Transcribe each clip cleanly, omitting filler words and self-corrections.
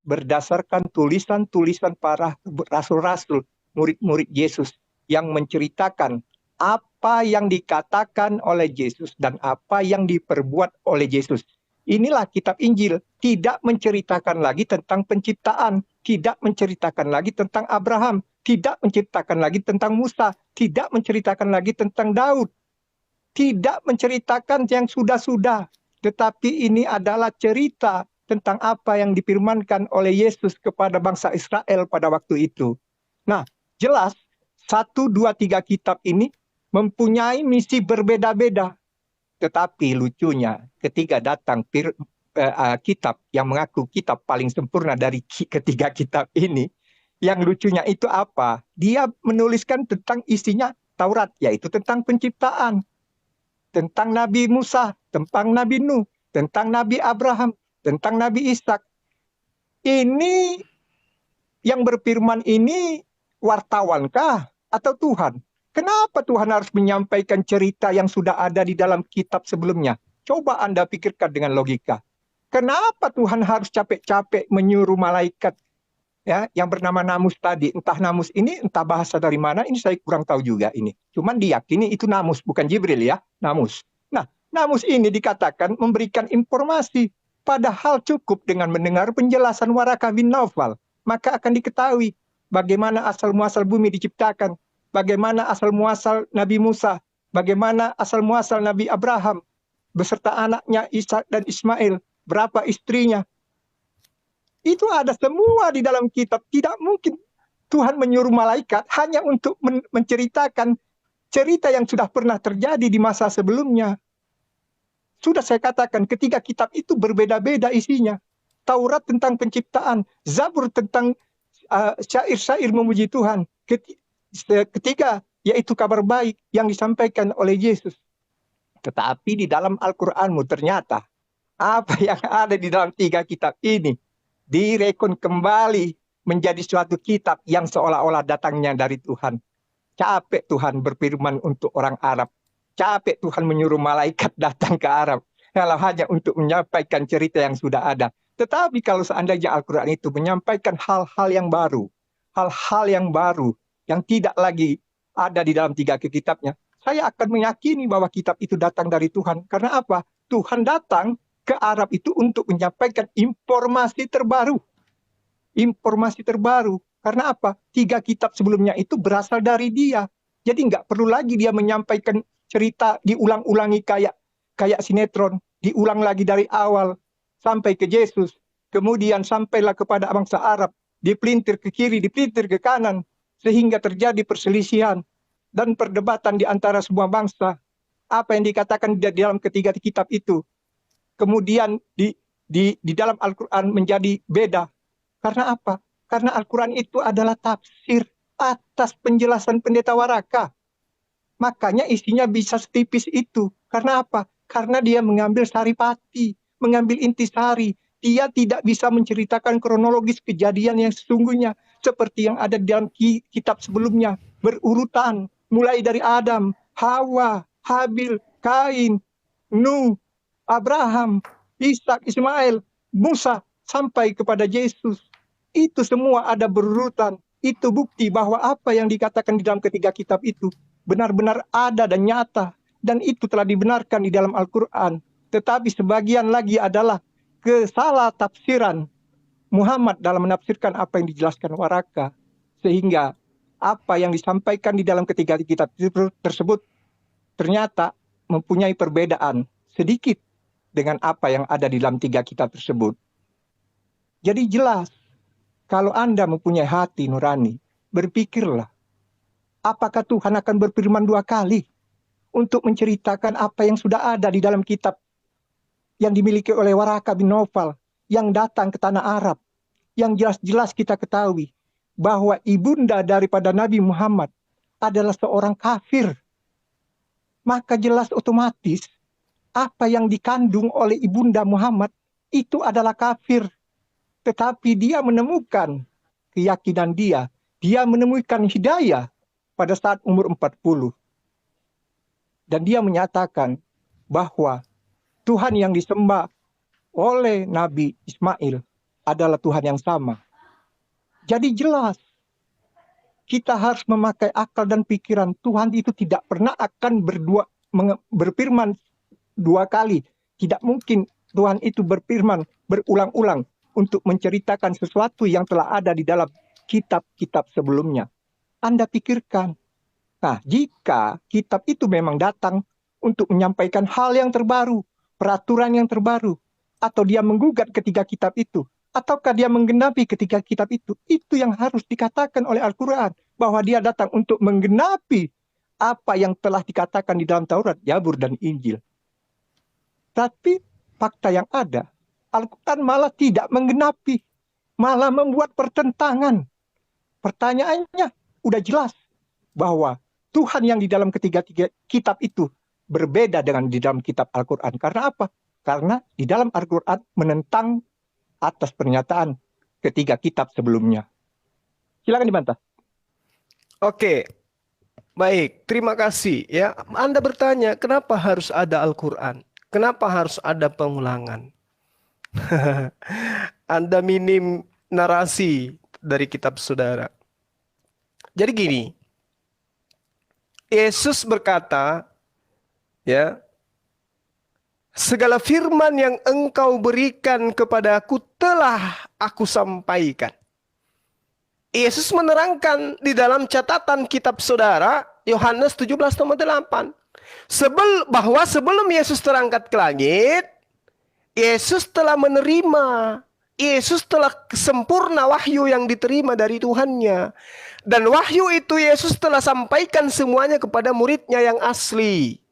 berdasarkan tulisan-tulisan para rasul-rasul, murid-murid Yesus yang menceritakan apa yang dikatakan oleh Yesus dan apa yang diperbuat oleh Yesus. Inilah kitab Injil, tidak menceritakan lagi tentang penciptaan, tidak menceritakan lagi tentang Abraham, tidak menceritakan lagi tentang Musa, tidak menceritakan lagi tentang Daud, tidak menceritakan yang sudah-sudah, tetapi ini adalah cerita tentang apa yang difirmankan oleh Yesus kepada bangsa Israel pada waktu itu. Nah, jelas 1, 2, 3 kitab ini mempunyai misi berbeda-beda. Tetapi lucunya ketika datang kitab yang mengaku kitab paling sempurna dari ketiga kitab ini, yang lucunya itu apa? Dia menuliskan tentang isinya Taurat, yaitu tentang penciptaan, tentang Nabi Musa, tentang Nabi Nuh, tentang Nabi Abraham, tentang Nabi Ishak. Ini yang berfirman ini wartawankah atau Tuhan? Kenapa Tuhan harus menyampaikan cerita yang sudah ada di dalam kitab sebelumnya? Coba Anda pikirkan dengan logika. Kenapa Tuhan harus capek-capek menyuruh malaikat ya yang bernama Namus tadi? Entah Namus ini, entah bahasa dari mana, ini saya kurang tahu juga ini. Cuman diyakini itu Namus, bukan Jibril ya, Namus. Nah, Namus ini dikatakan memberikan informasi. Padahal cukup dengan mendengar penjelasan Waraka bin Naufal, maka akan diketahui bagaimana asal-muasal bumi diciptakan, bagaimana asal-muasal Nabi Musa, bagaimana asal-muasal Nabi Abraham, beserta anaknya Ishak dan Ismail, berapa istrinya. Itu ada semua di dalam kitab. Tidak mungkin Tuhan menyuruh malaikat hanya untuk menceritakan cerita yang sudah pernah terjadi di masa sebelumnya. Sudah saya katakan, ketiga kitab itu berbeda-beda isinya. Taurat tentang penciptaan, Zabur tentang syair-syair memuji Tuhan. Ketiga, yaitu kabar baik yang disampaikan oleh Yesus. Tetapi di dalam Al-Quranmu ternyata, apa yang ada di dalam tiga kitab ini, direkon kembali menjadi suatu kitab yang seolah-olah datangnya dari Tuhan. Capek Tuhan berfirman untuk orang Arab. Capek Tuhan menyuruh malaikat datang ke Arab. Kalau hanya untuk menyampaikan cerita yang sudah ada. Tetapi kalau seandainya Al-Quran itu menyampaikan hal-hal yang baru. Hal-hal yang baru. Yang tidak lagi ada di dalam tiga kitabnya. Saya akan meyakini bahwa kitab itu datang dari Tuhan. Karena apa? Tuhan datang ke Arab itu untuk menyampaikan informasi terbaru. Informasi terbaru. Karena apa? Tiga kitab sebelumnya itu berasal dari dia. Jadi nggak perlu lagi dia menyampaikan cerita diulang-ulangi kayak sinetron, diulang lagi dari awal sampai ke Yesus, kemudian sampailah kepada bangsa Arab, dipelintir ke kiri, dipelintir ke kanan, sehingga terjadi perselisihan dan perdebatan di antara semua bangsa. Apa yang dikatakan di dalam ketiga kitab itu, kemudian di dalam Al-Quran menjadi beda. Karena apa? Karena Al-Quran itu adalah tafsir atas penjelasan pendeta Waraka. Makanya isinya bisa setipis itu. Karena apa? Karena dia mengambil saripati, mengambil intisari. Dia tidak bisa menceritakan kronologis kejadian yang sesungguhnya. Seperti yang ada di dalam kitab sebelumnya. Berurutan. Mulai dari Adam, Hawa, Habil, Kain, Nuh, Abraham, Ishak, Ismail, Musa, sampai kepada Yesus. Itu semua ada berurutan. Itu bukti bahwa apa yang dikatakan di dalam ketiga kitab itu benar-benar ada dan nyata. Dan itu telah dibenarkan di dalam Al-Quran. Tetapi sebagian lagi adalah kesalah tafsiran Muhammad dalam menafsirkan apa yang dijelaskan Waraka. Sehingga apa yang disampaikan di dalam ketiga kitab tersebut ternyata mempunyai perbedaan sedikit dengan apa yang ada di dalam tiga kitab tersebut. Jadi jelas, kalau Anda mempunyai hati nurani, berpikirlah, apakah Tuhan akan berfirman dua kali untuk menceritakan apa yang sudah ada di dalam kitab yang dimiliki oleh Waraka bin Naufal yang datang ke tanah Arab, yang jelas-jelas kita ketahui bahwa ibunda daripada Nabi Muhammad adalah seorang kafir. Maka jelas otomatis apa yang dikandung oleh ibunda Muhammad itu adalah kafir. Tetapi dia menemukan keyakinan dia menemukan hidayah pada saat umur 40. Dan dia menyatakan bahwa Tuhan yang disembah oleh Nabi Ismail adalah Tuhan yang sama. Jadi jelas, kita harus memakai akal dan pikiran. Tuhan itu tidak pernah akan berfirman dua kali. Tidak mungkin Tuhan itu berfirman berulang-ulang untuk menceritakan sesuatu yang telah ada di dalam kitab-kitab sebelumnya. Anda pikirkan. Nah, jika kitab itu memang datang untuk menyampaikan hal yang terbaru, peraturan yang terbaru, atau dia menggugat ketika kitab itu, ataukah dia menggenapi ketika kitab itu yang harus dikatakan oleh Al-Quran. Bahwa dia datang untuk menggenapi apa yang telah dikatakan di dalam Taurat, Zabur, dan Injil. Tapi fakta yang ada, Al-Quran malah tidak menggenapi, malah membuat pertentangan. Pertanyaannya udah jelas bahwa Tuhan yang di dalam ketiga kitab itu berbeda dengan di dalam kitab Al-Quran. Karena apa? Karena di dalam Al-Quran menentang atas pernyataan ketiga kitab sebelumnya. Silakan dibantah. Oke, baik. Terima kasih. Ya, Anda bertanya, kenapa harus ada Al-Quran? Kenapa harus ada pengulangan? Anda minim narasi dari kitab saudara. Jadi gini, Yesus berkata, ya, segala firman yang engkau berikan kepadaku telah aku sampaikan. Yesus menerangkan di dalam catatan kitab saudara, Yohanes 17:8. Bahwa sebelum Yesus terangkat ke langit, Yesus telah menerima. Yesus telah sempurna wahyu yang diterima dari Tuhannya. Dan wahyu itu Yesus telah sampaikan semuanya kepada muridnya yang asli.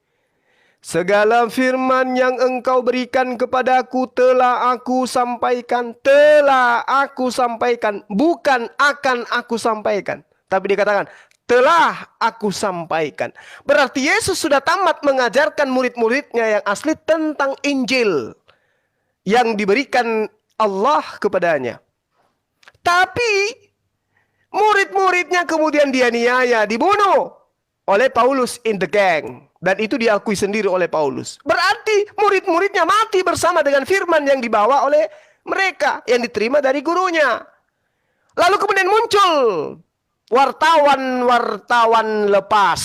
Segala firman yang engkau berikan kepadaku telah aku sampaikan. Telah aku sampaikan. Bukan akan aku sampaikan. Tapi dikatakan, telah aku sampaikan. Berarti Yesus sudah tamat mengajarkan murid-muridnya yang asli tentang Injil yang diberikan Allah kepadanya. Tapi murid-muridnya kemudian dianiaya, dibunuh oleh Paulus in the gang. Dan itu diakui sendiri oleh Paulus. Berarti murid-muridnya mati bersama dengan firman yang dibawa oleh mereka, yang diterima dari gurunya. Lalu kemudian muncul wartawan-wartawan lepas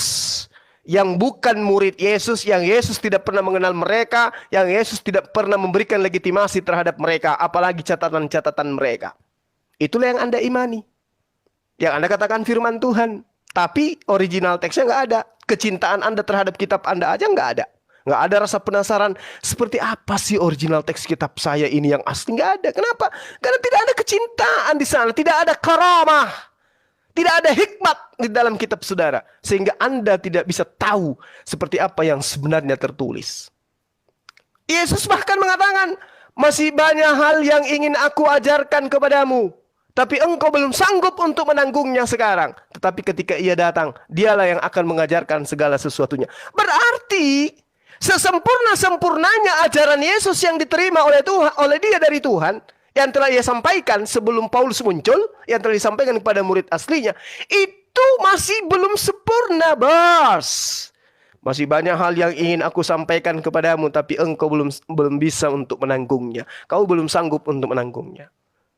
yang bukan murid Yesus, yang Yesus tidak pernah mengenal mereka, yang Yesus tidak pernah memberikan legitimasi terhadap mereka, apalagi catatan-catatan mereka. Itulah yang Anda imani, yang Anda katakan firman Tuhan. Tapi original teksnya nggak ada. Kecintaan Anda terhadap kitab Anda aja nggak ada. Nggak ada rasa penasaran, seperti apa sih original teks kitab saya ini yang asli? Nggak ada. Kenapa? Karena tidak ada kecintaan di sana. Tidak ada karamah. Tidak ada hikmat di dalam kitab saudara. Sehingga Anda tidak bisa tahu seperti apa yang sebenarnya tertulis. Yesus bahkan mengatakan, masih banyak hal yang ingin aku ajarkan kepadamu. Tapi engkau belum sanggup untuk menanggungnya sekarang. Tetapi ketika ia datang, dialah yang akan mengajarkan segala sesuatunya. Berarti sesempurna-sempurnanya ajaran Yesus yang diterima oleh Tuhan, oleh dia dari Tuhan, yang telah ia sampaikan sebelum Paulus muncul, yang telah disampaikan kepada murid aslinya, itu masih belum sempurna, bos. Masih banyak hal yang ingin aku sampaikan kepadamu, tapi engkau belum bisa untuk menanggungnya. Kau belum sanggup untuk menanggungnya.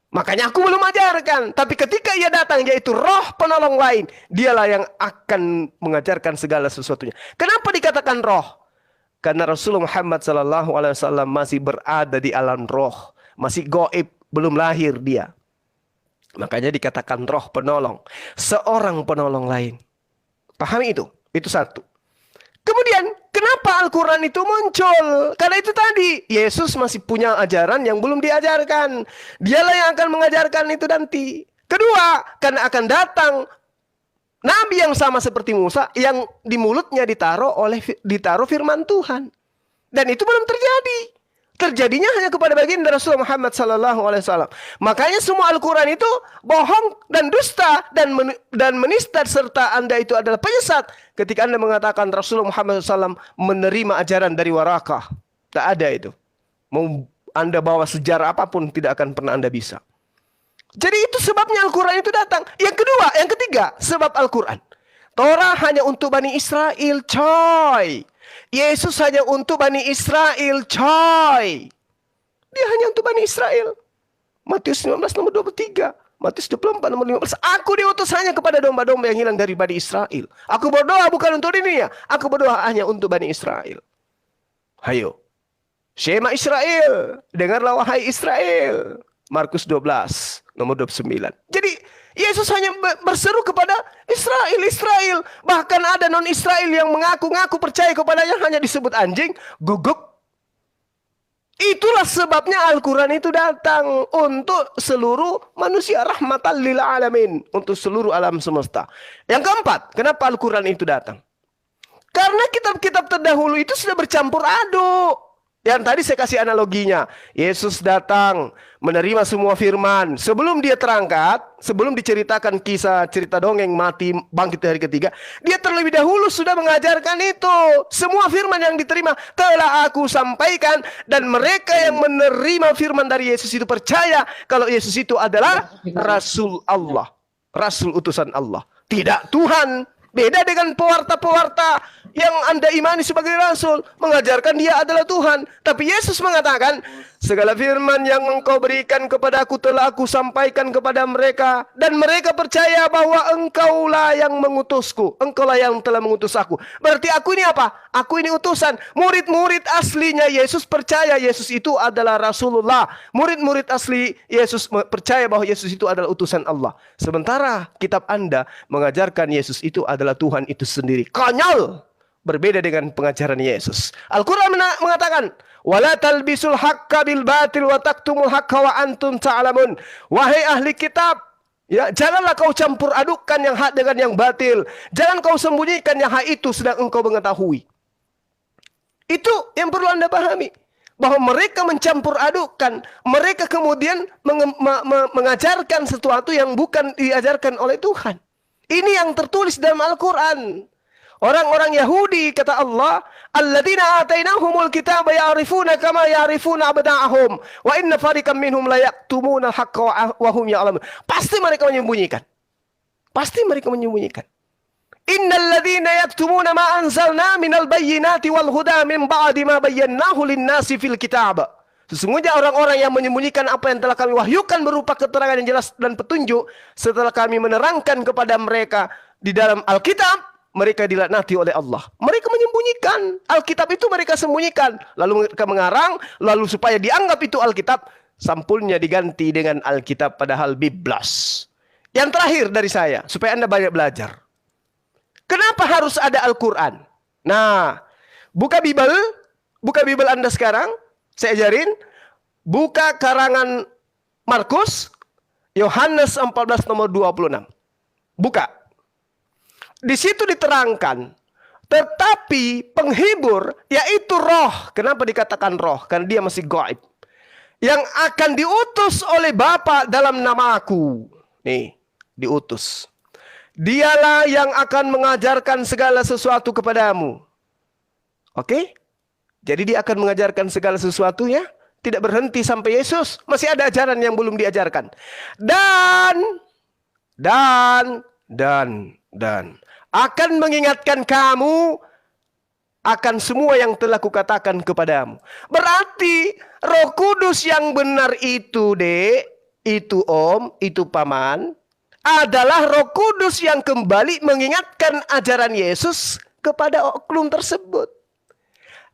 Makanya aku belum ajarkan. Tapi ketika ia datang, yaitu roh penolong lain, dialah yang akan mengajarkan segala sesuatunya. Kenapa dikatakan roh? Karena Rasulullah Muhammad SAW masih berada di alam roh. Masih gaib, belum lahir dia. Makanya dikatakan roh penolong. Seorang penolong lain. Pahami itu? Itu satu. Kemudian, kenapa Al-Quran itu muncul? Karena itu tadi, Yesus masih punya ajaran yang belum diajarkan. Dialah yang akan mengajarkan itu nanti. Kedua, karena akan datang Nabi yang sama seperti Musa, yang di mulutnya ditaruh firman Tuhan. Dan itu belum terjadi. Terjadinya hanya kepada baginda Rasulullah Muhammad SAW. Makanya semua Al-Quran itu bohong dan dusta dan menista, serta Anda itu adalah penyesat ketika Anda mengatakan Rasulullah Muhammad SAW menerima ajaran dari Warakah. Tak ada itu. Mau Anda bawa sejarah apapun tidak akan pernah Anda bisa. Jadi itu sebabnya Al-Quran itu datang. Yang ketiga, sebab Al-Quran. Torah hanya untuk Bani Israel, coy. Yesus hanya untuk Bani Israel, coy. Dia hanya untuk Bani Israel. Matius 15 nomor 23. Matius 24 nomor 15. Aku diutus hanya kepada domba-domba yang hilang dari Bani Israel. Aku berdoa bukan untuk dunia. Aku berdoa hanya untuk Bani Israel. Hayo. Shema Israel. Dengarlah wahai Israel. Markus 12 nomor 29. Jadi Yesus hanya berseru kepada Israel. Bahkan ada non-Israel yang mengaku-ngaku percaya kepadanya, hanya disebut anjing, guguk. Itulah sebabnya Al-Quran itu datang untuk seluruh manusia, rahmatan lil alamin, untuk seluruh alam semesta. Yang keempat, kenapa Al-Quran itu datang? Karena kitab-kitab terdahulu itu sudah bercampur aduk. Yang tadi saya kasih analoginya, Yesus datang menerima semua firman. Sebelum dia terangkat, sebelum diceritakan kisah cerita dongeng mati bangkit hari ketiga, dia terlebih dahulu sudah mengajarkan itu. Semua firman yang diterima telah aku sampaikan, dan mereka yang menerima firman dari Yesus itu percaya kalau Yesus itu adalah Rasul Allah, Rasul utusan Allah, tidak Tuhan. Beda dengan pewarta-pewarta yang Anda imani sebagai Rasul, mengajarkan dia adalah Tuhan. Tapi Yesus mengatakan, segala firman yang engkau berikan kepada aku telah aku sampaikan kepada mereka, dan mereka percaya bahwa engkaulah yang mengutusku, engkaulah yang telah mengutus aku. Berarti aku ini apa? Aku ini utusan. Murid-murid aslinya Yesus percaya Yesus itu adalah Rasulullah. Murid-murid asli Yesus percaya bahwa Yesus itu adalah utusan Allah. Sementara kitab Anda mengajarkan Yesus itu adalah Tuhan itu sendiri. Konyol! Berbeda dengan pengajaran Yesus. Al-Quran mengatakan, wala talbisul haqqa bil batil wa taktumul haqqa wa antum ta'lamun. Wahai ahli kitab, ya, janganlah kau campur adukkan yang hak dengan yang batil. Jangan kau sembunyikan yang hak itu sedang engkau mengetahui. Itu yang perlu Anda pahami. Bahwa mereka mencampur adukkan. Mereka kemudian mengajarkan sesuatu yang bukan diajarkan oleh Tuhan. Ini yang tertulis dalam Al-Quran. Orang-orang Yahudi, kata Allah, alladzina atainahumul kitaba ya'rifuna kama ya'rifuna abna'ahum wa inna fariqam minhum la yaktumuna al-haqqa wa hum ya'lamun. Pasti mereka menyembunyikan. Pasti mereka menyembunyikan. Innal ladzina yaktumuna ma anzalna minal bayyinati wal huda min ba'di ma bayyanahu lin-nasi fil kitab. Sesungguhnya orang-orang yang menyembunyikan apa yang telah kami wahyukan berupa keterangan yang jelas dan petunjuk setelah kami menerangkan kepada mereka di dalam Alkitab, mereka dilaknati oleh Allah. Mereka menyembunyikan. Alkitab itu mereka sembunyikan. Lalu mereka mengarang. Lalu supaya dianggap itu Alkitab, sampulnya diganti dengan Alkitab padahal biblas. Yang terakhir dari saya, supaya Anda banyak belajar. Kenapa harus ada Al-Quran? Nah, buka Bible Anda sekarang. Saya ajarin. Buka karangan Markus, Yohanes 14 nomor 26. Buka. Di situ diterangkan, tetapi penghibur, yaitu roh. Kenapa dikatakan roh? Karena dia masih gaib. Yang akan diutus oleh Bapa dalam namaku. Nih, diutus. Dialah yang akan mengajarkan segala sesuatu kepadamu. Oke? Jadi dia akan mengajarkan segala sesuatu ya. Tidak berhenti sampai Yesus. Masih ada ajaran yang belum diajarkan. Dan akan mengingatkan kamu akan semua yang telah kukatakan kepadamu. Berarti Roh Kudus yang benar itu, Dek, itu Om, itu Paman, adalah Roh Kudus yang kembali mengingatkan ajaran Yesus kepada oknum tersebut.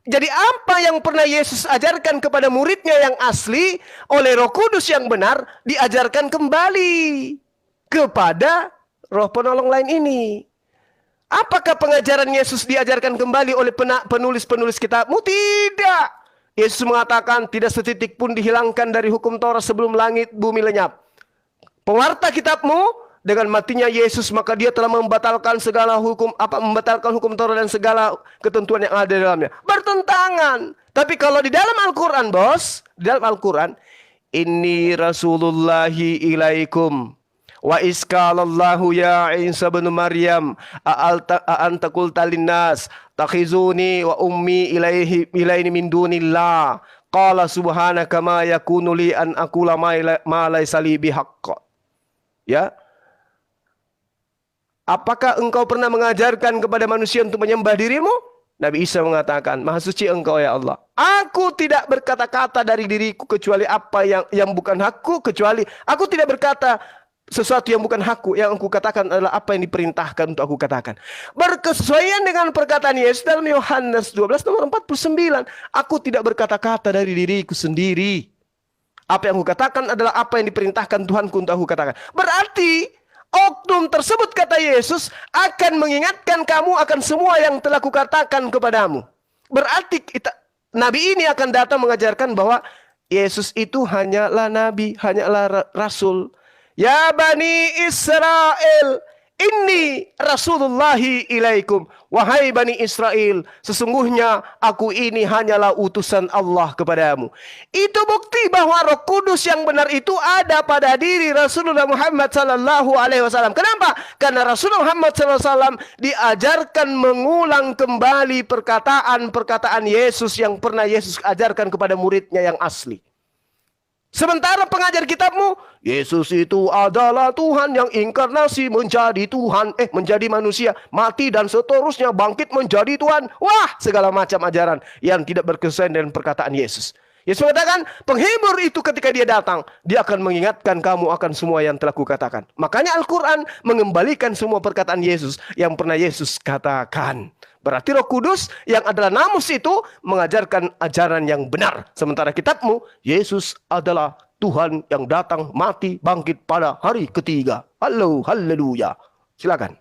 Jadi apa yang pernah Yesus ajarkan kepada muridnya yang asli, oleh Roh Kudus yang benar diajarkan kembali kepada roh penolong lain ini. Apakah pengajaran Yesus diajarkan kembali oleh penulis-penulis kitabmu? Tidak. Yesus mengatakan tidak setitik pun dihilangkan dari hukum Taurat sebelum langit bumi lenyap. Pewarta kitabmu, dengan matinya Yesus maka dia telah membatalkan segala hukum, membatalkan hukum Taurat dan segala ketentuan yang ada di dalamnya. Bertentangan. Tapi kalau di dalam Al-Quran, bos, di dalam Al-Quran, inni rasulullahi ilaikum. Wa iskalallahu ya Isa bin Maryam a'anta qulta linnas takhizuni wa ummi ilaini min dunillah qala subhanaka ma yakunu li an aqula ma laysa li bihaqq. Ya. Apakah engkau pernah mengajarkan kepada manusia untuk menyembah dirimu? Nabi Isa mengatakan, Maha suci Engkau ya Allah. Aku tidak berkata-kata dari diriku kecuali apa yang bukan hakku, kecuali aku tidak berkata sesuatu yang bukan hakku. Yang aku katakan adalah apa yang diperintahkan untuk aku katakan. Berkesesuaian dengan perkataan Yesus dalam Yohanes 12 nomor 49. Aku tidak berkata-kata dari diriku sendiri. Apa yang aku katakan adalah apa yang diperintahkan Tuhanku untuk aku katakan. Berarti oknum tersebut, kata Yesus, akan mengingatkan kamu akan semua yang telah kukatakan kepadamu. Berarti Nabi ini akan datang mengajarkan bahwa Yesus itu hanyalah Nabi, hanyalah Rasul. Ya Bani Israel, inni Rasulullahi ilaikum. Wahai Bani Israel, sesungguhnya aku ini hanyalah utusan Allah kepadamu. Itu bukti bahwa Roh Kudus yang benar itu ada pada diri Rasulullah Muhammad sallallahu alaihi wasallam. Kenapa? Karena Rasulullah Muhammad sallallahu alaihi wasallam diajarkan mengulang kembali perkataan-perkataan Yesus yang pernah Yesus ajarkan kepada muridnya yang asli. Sementara pengajar kitabmu, Yesus itu adalah Tuhan yang inkarnasi menjadi Tuhan, menjadi manusia, mati dan seterusnya, bangkit menjadi Tuhan. Wah, segala macam ajaran yang tidak berkesesuaian dengan perkataan Yesus. Yesus mengatakan, penghibur itu ketika dia datang, dia akan mengingatkan kamu akan semua yang telah kukatakan. Makanya Al-Quran mengembalikan semua perkataan Yesus yang pernah Yesus katakan. Berarti Roh Kudus yang adalah namus itu mengajarkan ajaran yang benar. Sementara kitabmu, Yesus adalah Tuhan yang datang, mati, bangkit pada hari ketiga. Haleluya. Silakan.